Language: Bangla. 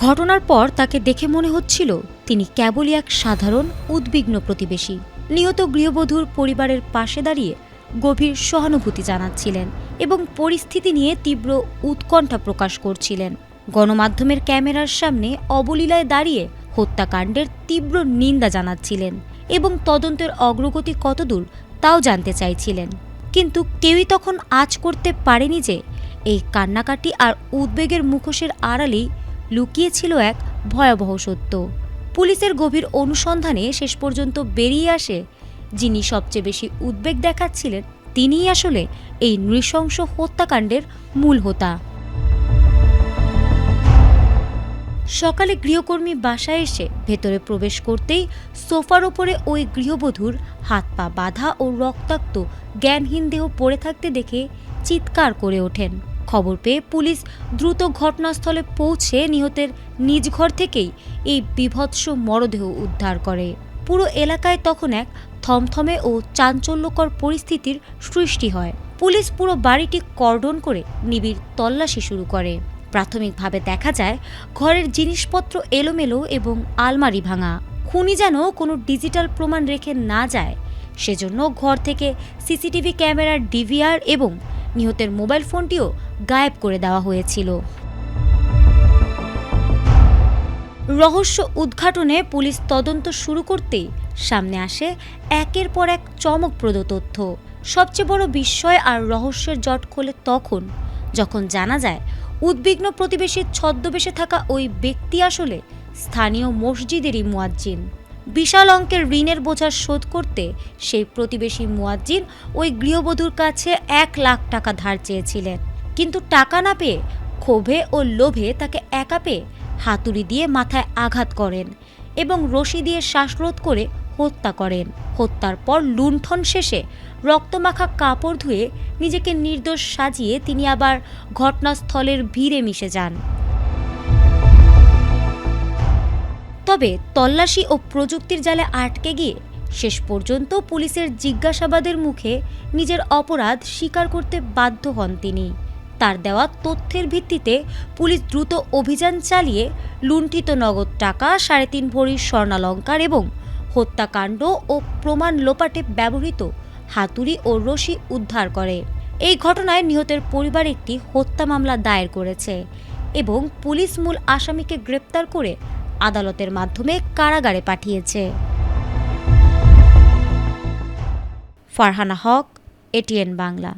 ঘটনার পর তাকে দেখে মনে হচ্ছিল তিনি কেবলই এক সাধারণ উদ্বিগ্ন প্রতিবেশী। নিহত গৃহবধূর পরিবারের পাশে দাঁড়িয়ে গভীর সহানুভূতি জানাচ্ছিলেন এবং পরিস্থিতি নিয়ে তীব্র উৎকণ্ঠা প্রকাশ করছিলেন। গণমাধ্যমের ক্যামেরার সামনে অবলীলায় দাঁড়িয়ে হত্যাকাণ্ডের তীব্র নিন্দা জানাচ্ছিলেন এবং তদন্তের অগ্রগতি কতদূর তাও জানতে চাইছিলেন। কিন্তু কেউই তখন আঁচ করতে পারেনি যে এই কান্নাকাটি আর উদ্বেগের মুখোশের আড়ালেই লুকিয়েছিল এক ভয়াবহ সত্য। পুলিশের গভীর অনুসন্ধানে শেষ পর্যন্ত বেরিয়ে আসে যিনি সবচেয়ে বেশি উদ্বেগ দেখাচ্ছিলেন তিনিই আসলে এই নৃশংস হত্যাকাণ্ডের মূল হোতা। সকালে গৃহকর্মী বাসায় এসে ভেতরে প্রবেশ করতেই সোফার ওপরে ওই গৃহবধূর হাত পা বাঁধা ও রক্তাক্ত জ্ঞানহীন দেহ পড়ে থাকতে দেখে চিৎকার করে ওঠেন। খবর পেয়ে পুলিশ দ্রুত ঘটনাস্থলে পৌঁছে নিহতের নিজ ঘর থেকেই এই বীভৎস মরদেহ উদ্ধার করে। পুরো এলাকায় তখন এক থমথমে ও চাঞ্চল্যকর পরিস্থিতির সৃষ্টি হয়। পুলিশ পুরো বাড়িটি কর্ডন করে নিবিড় তল্লাশি শুরু করে। প্রাথমিকভাবে দেখা যায় ঘরের জিনিসপত্র এলোমেলো এবং আলমারি ভাঙা। খুনি যেন কোনো ডিজিটাল প্রমাণ রেখে না যায় সেজন্য ঘর থেকে সিসিটিভি ক্যামেরার ডিভিআর এবং নিহতের মোবাইল ফোনটিও গায়েব করে দেওয়া হয়েছিল। রহস্য উদ্ঘাটনে পুলিশ তদন্ত শুরু করতেই সামনে আসে একের পর এক চমকপ্রদ তথ্য। সবচেয়ে বড় বিস্ময় আর রহস্যের জট খোলে তখন যখন জানা যায় উদ্বিগ্ন প্রতিবেশীর ছদ্মবেশে থাকা ওই ব্যক্তি আসলে স্থানীয় মসজিদেরই মুয়াজ্জিন। বিশাল অঙ্কের ঋণের বোঝা শোধ করতে সেই প্রতিবেশী মুয়াজ্জিন ওই গৃহবধূর কাছে 1 লাখ টাকা ধার চেয়েছিলেন, কিন্তু টাকা না পেয়ে ক্ষোভে ও লোভে তাকে একা পেয়ে হাতুড়ি দিয়ে মাথায় আঘাত করেন এবং রশি দিয়ে শ্বাসরোধ করে হত্যা করেন। হত্যার পর লুণ্ঠন শেষে রক্তমাখা কাপড় ধুয়ে নিজেকে নির্দোষ সাজিয়ে তিনি আবার ঘটনাস্থলের ভিড়ে মিশে যান। তবে তল্লাশি ও প্রযুক্তির জালে আটকে গিয়ে শেষ পর্যন্ত পুলিশের জিজ্ঞাসাবাদের মুখে নিজের অপরাধ স্বীকার করতে বাধ্য হন তিনি। তার দেওয়া তথ্যের ভিত্তিতে পুলিশ দ্রুত অভিযান চালিয়ে লুণ্ঠিত নগদ টাকা, 3.5 ভরি স্বর্ণালংকার এবং হত্যাকাণ্ড ও প্রমাণ লোপাটে ব্যবহৃত হাতুড়ি ও রশি উদ্ধার করে। এই ঘটনায় নিহতের পরিবার একটি হত্যা মামলা দায়ের করেছে এবং পুলিশ মূল আসামিকে গ্রেপ্তার করে আদালতের মাধ্যমে কারাগারে পাঠিয়েছে। ফারহানা হক, ATN বাংলা।